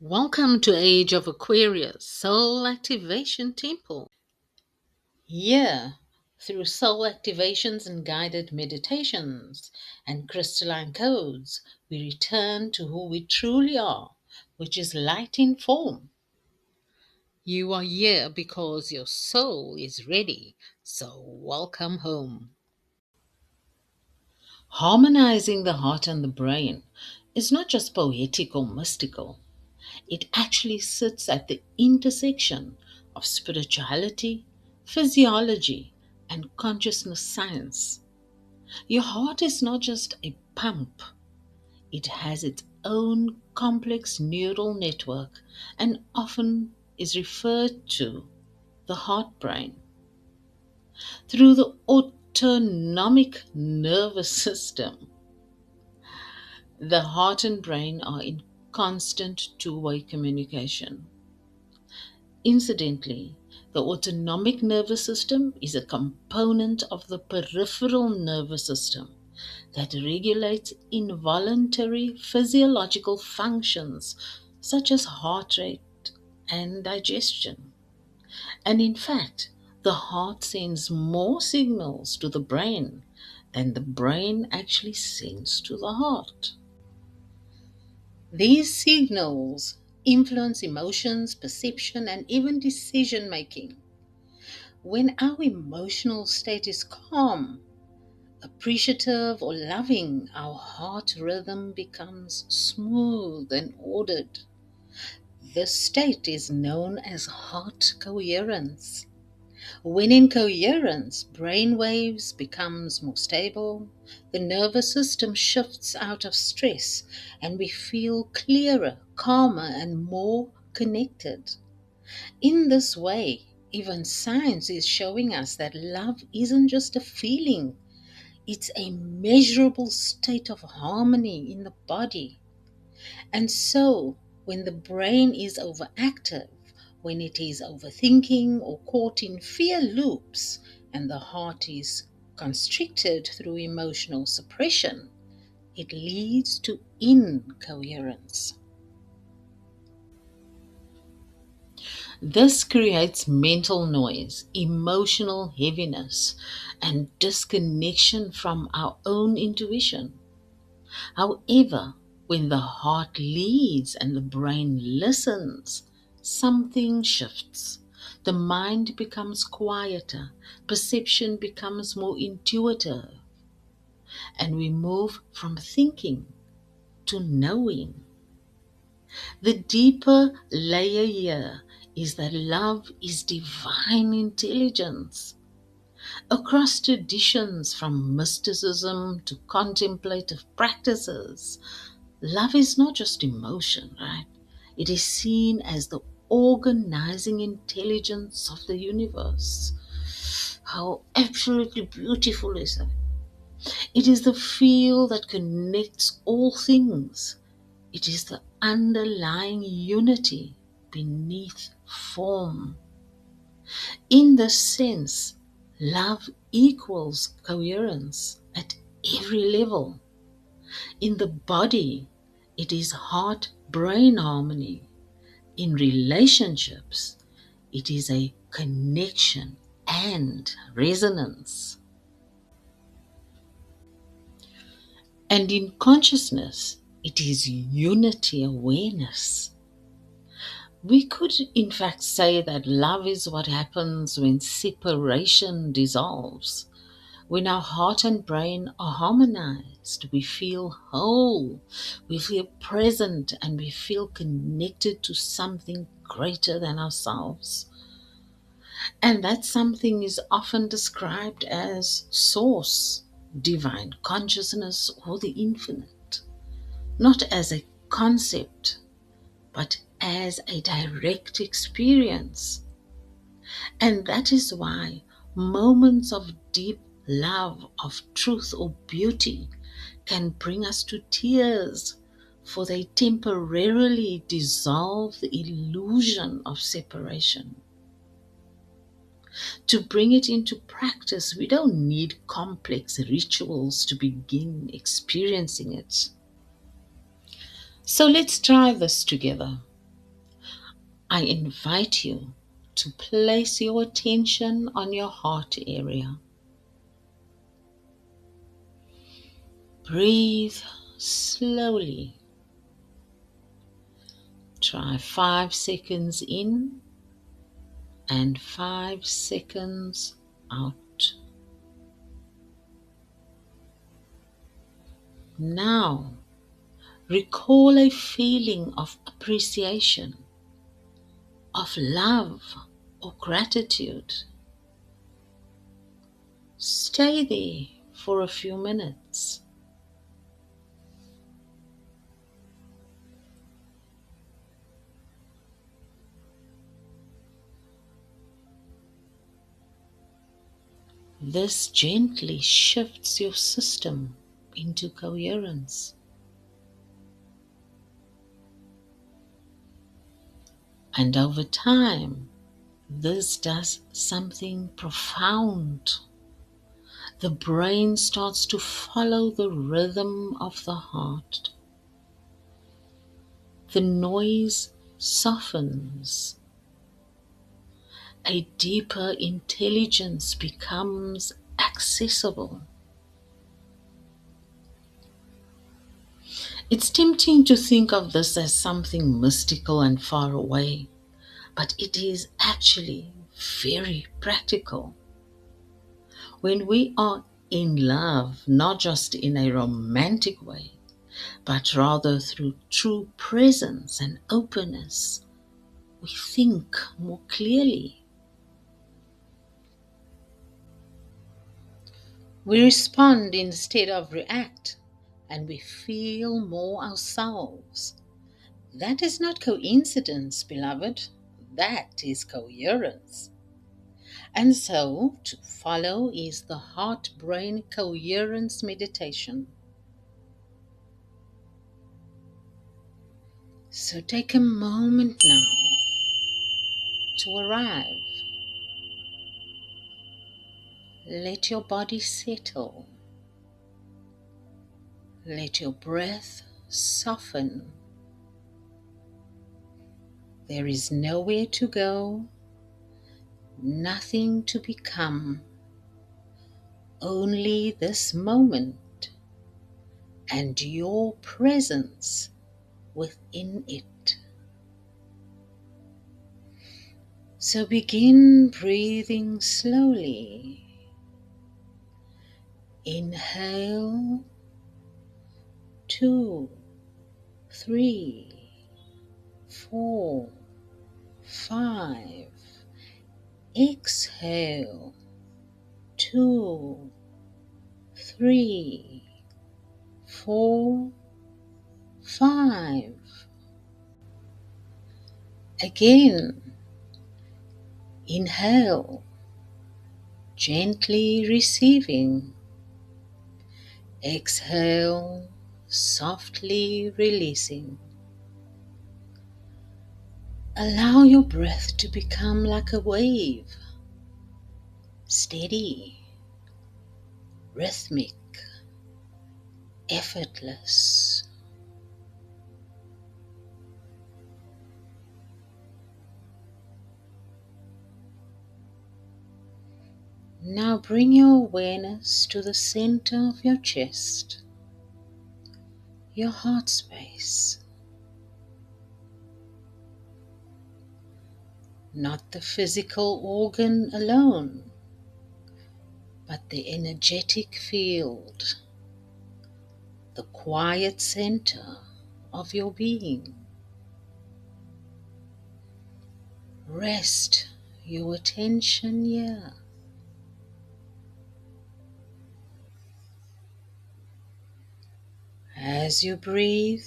Welcome to Age of Aquarius Soul Activation Temple. Here, through soul activations and guided meditations and crystalline codes, we return to who we truly are, which is light in form. You are here because your soul is ready, so welcome home. Harmonizing the heart and the brain is not just poetic or mystical. It actually sits at the intersection of spirituality, physiology, and consciousness science. Your heart is not just a pump, it has its own complex neural network and often is referred to the heart brain. Through the autonomic nervous system, the heart and brain are in constant two-way communication. Incidentally, the autonomic nervous system is a component of the peripheral nervous system that regulates involuntary physiological functions such as heart rate and digestion. And in fact, the heart sends more signals to the brain than the brain actually sends to the heart. These signals influence emotions, perception, and even decision making. When our emotional state is calm, appreciative, or loving, our heart rhythm becomes smooth and ordered. This state is known as heart coherence. When in coherence, brain waves becomes more stable, the nervous system shifts out of stress, and we feel clearer, calmer, and more connected. In this way, even science is showing us that love isn't just a feeling, it's a measurable state of harmony in the body. And so, when the brain is overactive, when it is overthinking or caught in fear loops, and the heart is constricted through emotional suppression, it leads to incoherence. This creates mental noise, emotional heaviness, and disconnection from our own intuition. However, when the heart leads and the brain listens, something shifts. The mind becomes quieter, perception becomes more intuitive, and we move from thinking to knowing. The deeper layer here is that love is divine intelligence. Across traditions, from mysticism to contemplative practices, love is not just emotion, right? It is seen as the organizing intelligence of the universe. How absolutely beautiful is that? It is the field that connects all things. It is the underlying unity beneath form. In this sense, love equals coherence at every level. In the body, it is heart-brain harmony. In relationships, it is a connection and resonance. And in consciousness, it is unity awareness. We could in fact say that love is what happens when separation dissolves. When our heart and brain are harmonized, we feel whole, we feel present, and we feel connected to something greater than ourselves. And that something is often described as source, divine consciousness, or the infinite, not as a concept, but as a direct experience. And that is why moments of deep love, of truth or beauty can bring us to tears, for they temporarily dissolve the illusion of separation. To bring it into practice, we don't need complex rituals to begin experiencing it. So let's try this together. I invite you to place your attention on your heart area. Breathe slowly. Try 5 seconds in and 5 seconds out. Now, recall a feeling of appreciation, of love or gratitude. Stay there for a few minutes. This gently shifts your system into coherence. And over time, this does something profound. The brain starts to follow the rhythm of the heart. The noise softens. A deeper intelligence becomes accessible. It's tempting to think of this as something mystical and far away, but it is actually very practical. When we are in love, not just in a romantic way, but rather through true presence and openness, we think more clearly. We respond instead of react, and we feel more ourselves. That is not coincidence, beloved. That is coherence. And so, to follow is the heart-brain coherence meditation. So take a moment now to arrive. Let your body settle. Let your breath soften. There is nowhere to go, nothing to become, only this moment and your presence within it. So begin breathing slowly. Inhale, 2, 3, 4, 5. Exhale, 2, 3, 4, 5. Again, inhale, gently receiving. Exhale, softly releasing. Allow your breath to become like a wave, steady, rhythmic, effortless. Now bring your awareness to the center of your chest, your heart space. Not the physical organ alone, but the energetic field, the quiet center of your being. Rest your attention here. As you breathe,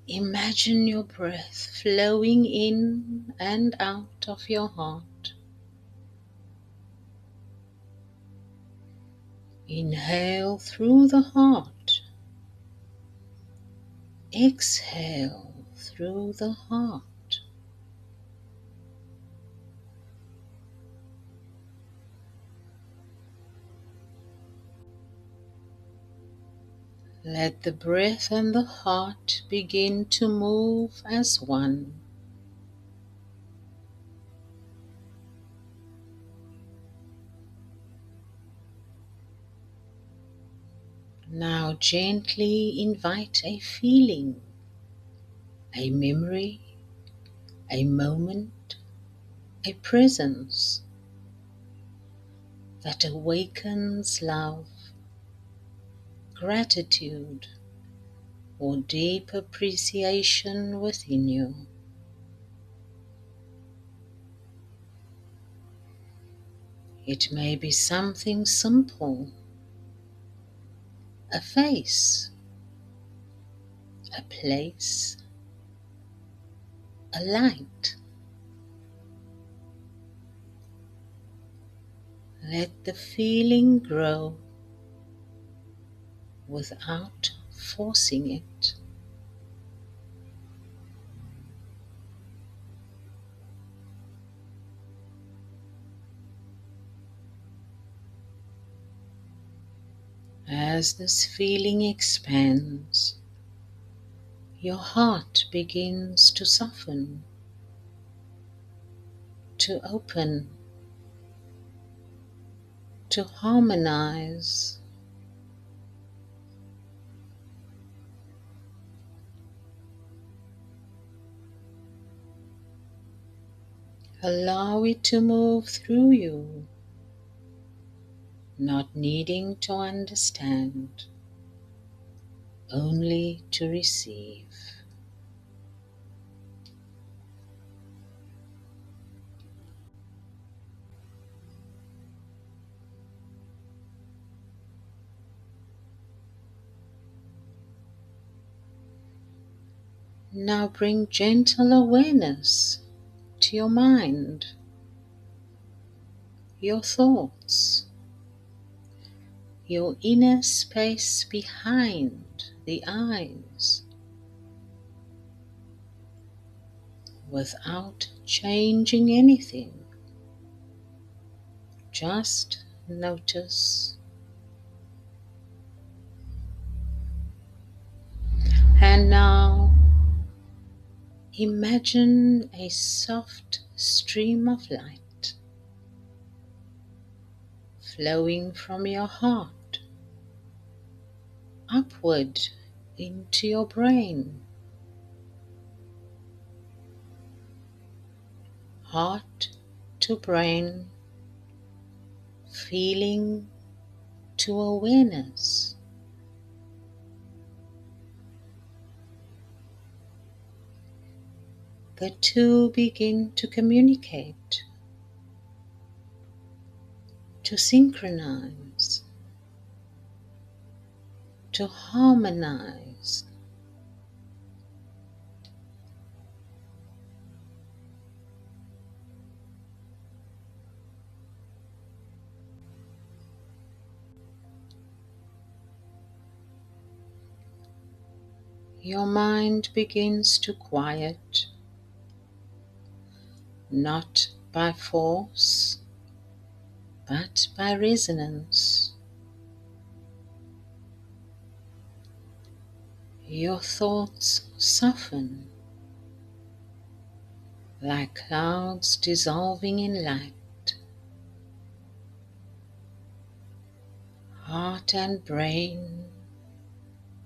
imagine your breath flowing in and out of your heart. Inhale through the heart. Exhale through the heart. Let the breath and the heart begin to move as one. Now gently invite a feeling, a memory, a moment, a presence that awakens love, gratitude, or deep appreciation within you. It may be something simple, a face, a place, a light. Let the feeling grow without forcing it. As this feeling expands, your heart begins to soften, to open, to harmonize. Allow it to move through you, not needing to understand, only to receive. Now bring gentle awareness to your mind, your thoughts, your inner space behind the eyes, without changing anything. Just notice. And now imagine a soft stream of light flowing from your heart upward into your brain. Heart to brain, feeling to awareness. The two begin to communicate, to synchronize, to harmonize. Your mind begins to quiet, not by force, but by resonance. Your thoughts soften like clouds dissolving in light. Heart and brain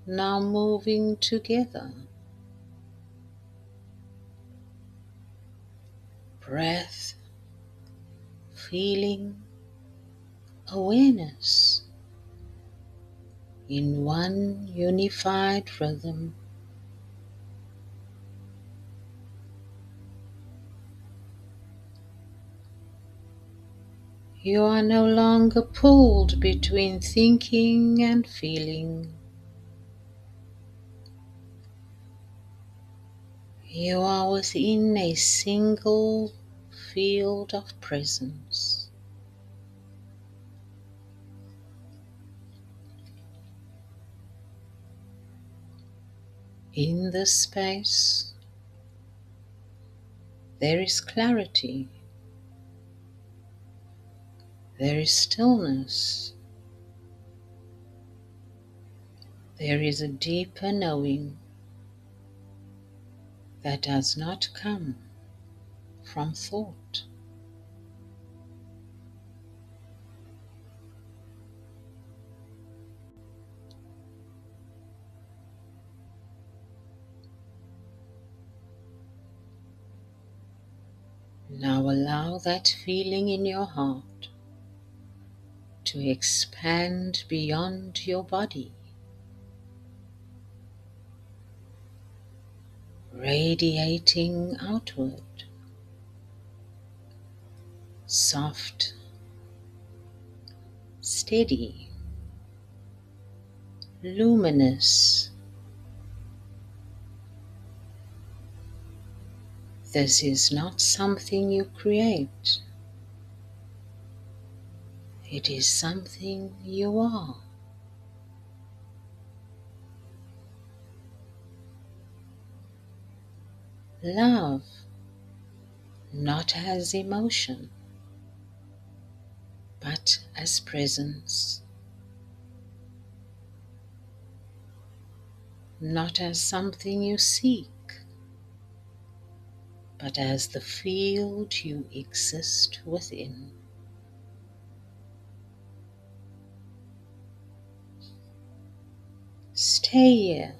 now moving together. Breath, feeling, awareness in one unified rhythm. You are no longer pulled between thinking and feeling. You are within a single field of presence. In this space, there is clarity, there is stillness, there is a deeper knowing that does not come from thought. Now allow that feeling in your heart to expand beyond your body, radiating outward, soft, steady, luminous. This is not something you create. It is something you are. Love, not as emotion, but as presence, not as something you seek, but as the field you exist within. Stay here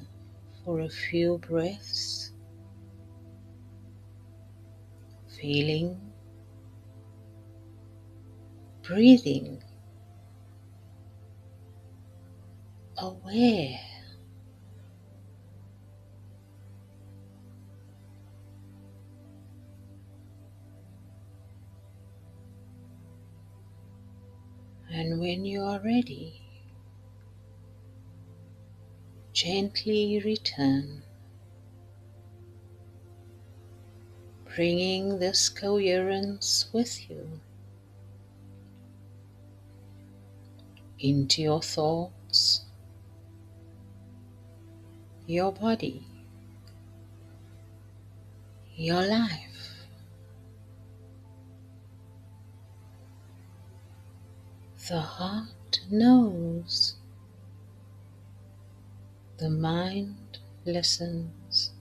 for a few breaths, feeling, breathing, aware. And when you are ready, gently return, bringing this coherence with you into your thoughts, your body, your life. The heart knows, the mind listens,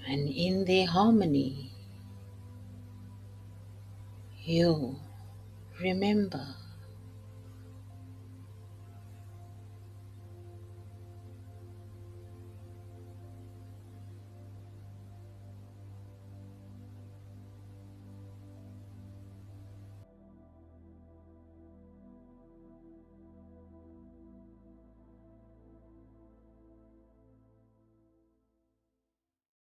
and in their harmony, you remember.